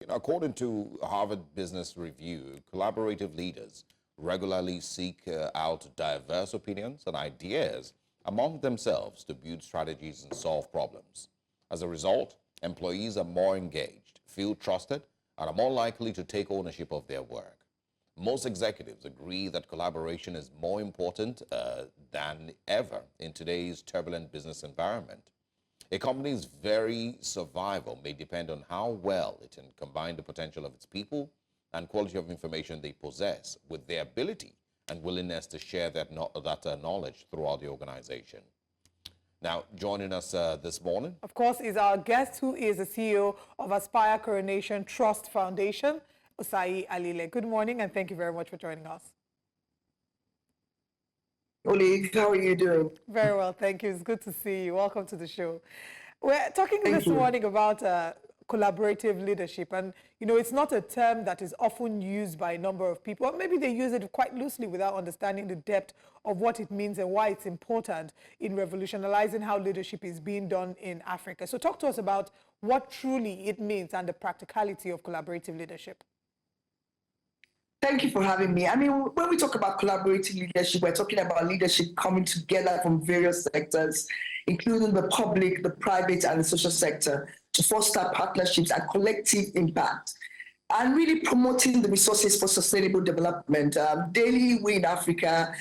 According to Harvard Business Review, collaborative leaders regularly seek out diverse opinions and ideas among themselves to build strategies and solve problems. As a result, employees are more engaged, feel trusted, and are more likely to take ownership of their work. Most executives agree that collaboration is more important than ever in today's turbulent business environment. A company's very survival may depend on how well it can combine the potential of its people and quality of information they possess with their ability and willingness to share that knowledge throughout the organization. Now, joining us this morning, of course, is our guest, who is the CEO of Aspire Coronation Trust Foundation, Osai Alile. Good morning, and thank you very much for joining us. Oli, how are you doing? Very well, thank you. It's good to see you. Welcome to the show. We're talking this morning about collaborative leadership, and it's not a term that is often used by a number of people, or maybe they use it quite loosely without understanding the depth of what it means and why it's important in revolutionizing how leadership is being done in Africa. So talk to us about what truly it means and the practicality of collaborative leadership. Thank you for having me. I mean, when we talk about collaborative leadership, we're talking about leadership coming together from various sectors, including the public, the private, and the social sector, to foster partnerships and collective impact, and really promoting the resources for sustainable development. Daily, we in Africa,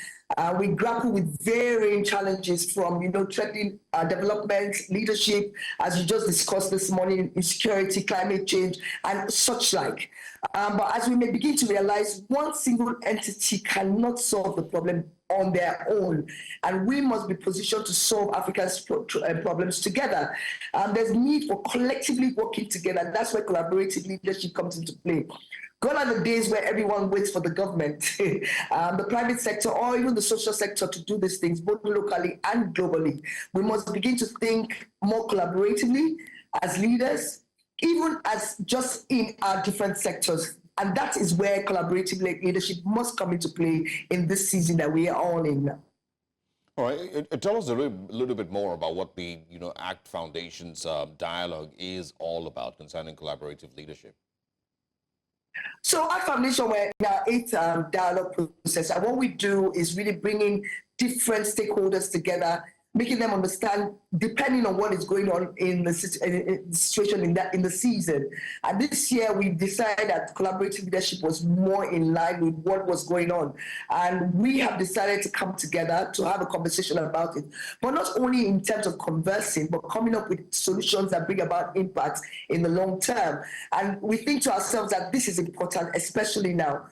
we grapple with varying challenges from, threatening development, leadership, as you just discussed this morning, insecurity, climate change, and such like. But as we may begin to realize, one single entity cannot solve the problem on their own, and we must be positioned to solve Africa's problems together. There's need for collectively working together, and that's where collaborative leadership comes into play. Gone are the days where everyone waits for the government, the private sector, or even the social sector to do these things, both locally and globally. We must begin to think more collaboratively as leaders, even as just in our different sectors. And that is where collaborative leadership must come into play in this season that we are all in now. All right, tell us a little bit more about what the ACT Foundation's dialogue is all about concerning collaborative leadership. So our foundation, we're in our 8th dialogue process, and what we do is really bringing different stakeholders together, making them understand, depending on what is going on in the situation in the season. And this year, we decided that collaborative leadership was more in line with what was going on. And we have decided to come together to have a conversation about it. But not only in terms of conversing, but coming up with solutions that bring about impact in the long term. And we think to ourselves that this is important, especially now.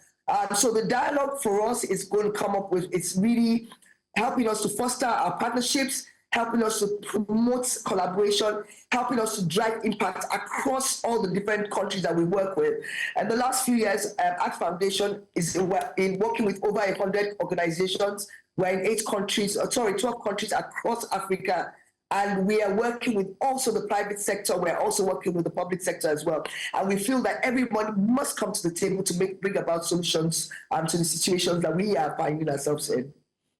So the dialogue for us is going to come up with, it's really helping us to foster our partnerships, helping us to promote collaboration, helping us to drive impact across all the different countries that we work with. And the last few years, ACT Foundation is in working with over 100 organizations. We're in 12 countries across Africa. And we are working with also the private sector. We're also working with the public sector as well. And we feel that everyone must come to the table to bring about solutions to the situations that we are finding ourselves in.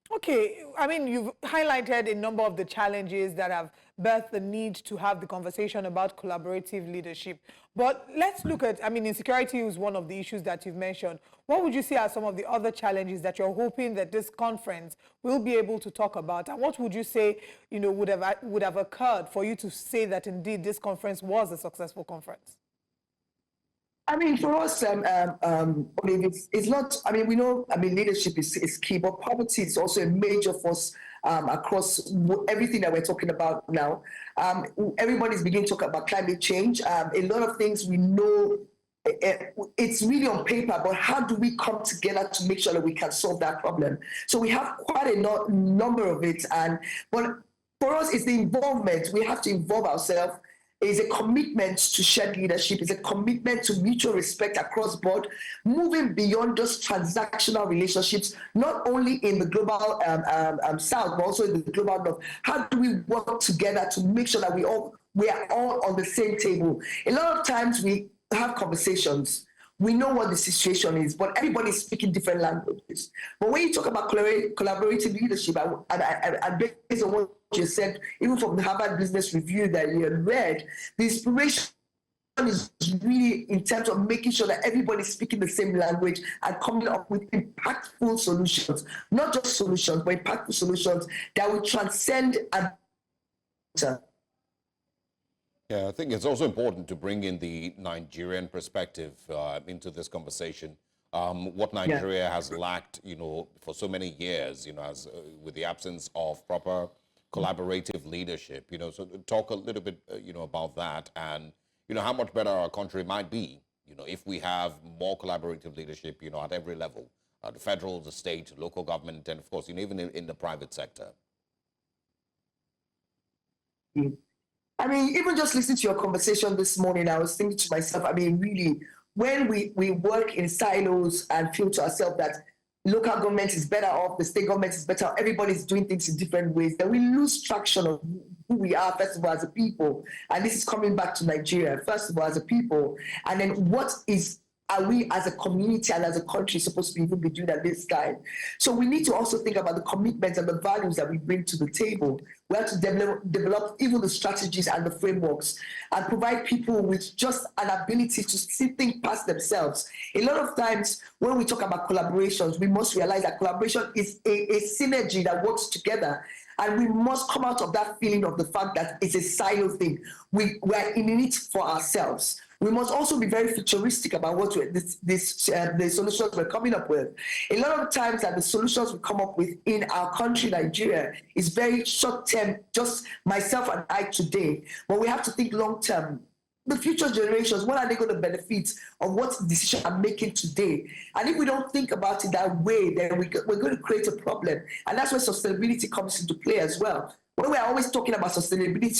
Okay, I mean, you've highlighted a number of the challenges that have birthed the need to have the conversation about collaborative leadership. But let's look at, insecurity is one of the issues that you've mentioned. What would you say are some of the other challenges that you're hoping that this conference will be able to talk about? And what would you say, would have occurred for you to say that indeed this conference was a successful conference? I mean, for us, it's not, we know, leadership is key, but poverty is also a major force across everything that we're talking about now. Everybody's beginning to talk about climate change. A lot of things we know, it's really on paper, but how do we come together to make sure that we can solve that problem? So we have quite a number of it. But for us, it's the involvement. We have to involve ourselves. Is a commitment to shared leadership, is a commitment to mutual respect across board, moving beyond just transactional relationships, not only in the global south, but also in the global north. How do we work together to make sure that we are all on the same table? A lot of times we have conversations. We know what the situation is, but everybody's speaking different languages. But when you talk about collaborative leadership, and based on what you said, even from the Harvard Business Review that you had read, the inspiration is really in terms of making sure that everybody's speaking the same language and coming up with impactful solutions, not just solutions, but impactful solutions that will transcend and. Yeah, I think it's also important to bring in the Nigerian perspective into this conversation. What Nigeria has lacked, for so many years, as with the absence of proper collaborative leadership, so talk a little bit, about that and, how much better our country might be, if we have more collaborative leadership, at every level, the federal, the state, local government, and of course, even in the private sector. I mean, even just listening to your conversation this morning, I was thinking to myself, I mean, really, when we work in silos and feel to ourselves that local government is better off, the state government is better off, everybody's doing things in different ways, then we lose traction of who we are, first of all, as a people. And this is coming back to Nigeria, first of all, as a people. And then what are we as a community and as a country supposed to even be doing at this time? So we need to also think about the commitments and the values that we bring to the table. We have to develop even the strategies and the frameworks and provide people with just an ability to think past themselves. A lot of times when we talk about collaborations, we must realize that collaboration is a synergy that works together. And we must come out of that feeling of the fact that it's a silo thing. We're in it for ourselves. We must also be very futuristic about what the solutions we're coming up with. A lot of times that the solutions we come up with in our country, Nigeria, is very short-term, just myself and I today. But we have to think long-term. The future generations, what are they going to benefit of what decision I'm making today? And if we don't think about it that way, then we're going to create a problem. And that's where sustainability comes into play as well. When we're always talking about sustainability,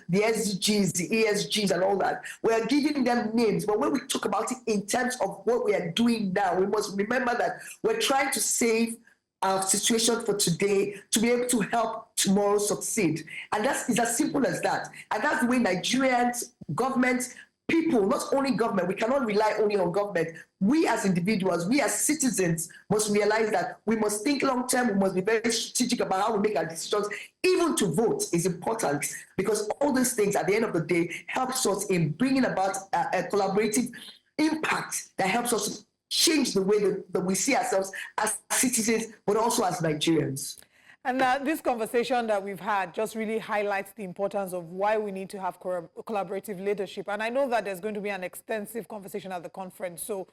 the SDGs, the ESGs and all that, we're giving them names. But when we talk about it in terms of what we are doing now, we must remember that we're trying to save our situation for today to be able to help tomorrow succeed. And it's as simple as that. And that's the way Nigerians, governments, people, not only government, we cannot rely only on government. We as individuals, we as citizens must realize that we must think long term, we must be very strategic about how we make our decisions. Even to vote is important because all these things at the end of the day helps us in bringing about a collaborative impact that helps us change the way that we see ourselves as citizens, but also as Nigerians. And this conversation that we've had just really highlights the importance of why we need to have collaborative leadership. And I know that there's going to be an extensive conversation at the conference. So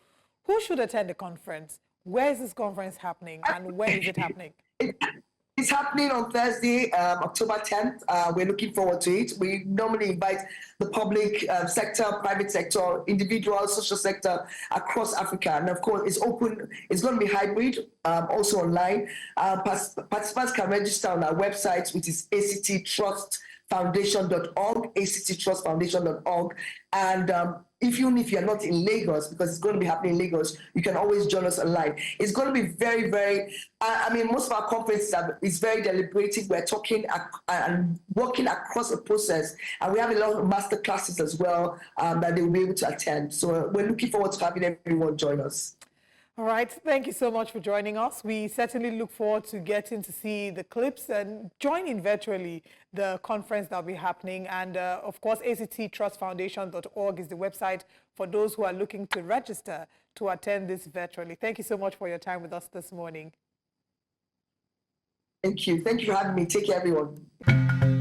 who should attend the conference? Where is this conference happening? And when is it happening? It's happening on Thursday, October 10th. We're looking forward to it. We normally invite the public sector, private sector, individual, social sector across Africa. And of course, it's open. It's going to be hybrid, also online. Participants can register on our website, which is acttrustfoundation.org, acttrustfoundation.org. And even if you're not in Lagos, because it's going to be happening in Lagos, you can always join us online. It's going to be very, very, most of our conferences is very deliberative. We're talking and working across the process. And we have a lot of master classes as well that they will be able to attend. So we're looking forward to having everyone join us. All right. Thank you so much for joining us. We certainly look forward to getting to see the clips and joining virtually the conference that will be happening. And of course, acttrustfoundation.org is the website for those who are looking to register to attend this virtually. Thank you so much for your time with us this morning. Thank you. Thank you for having me. Take care, everyone.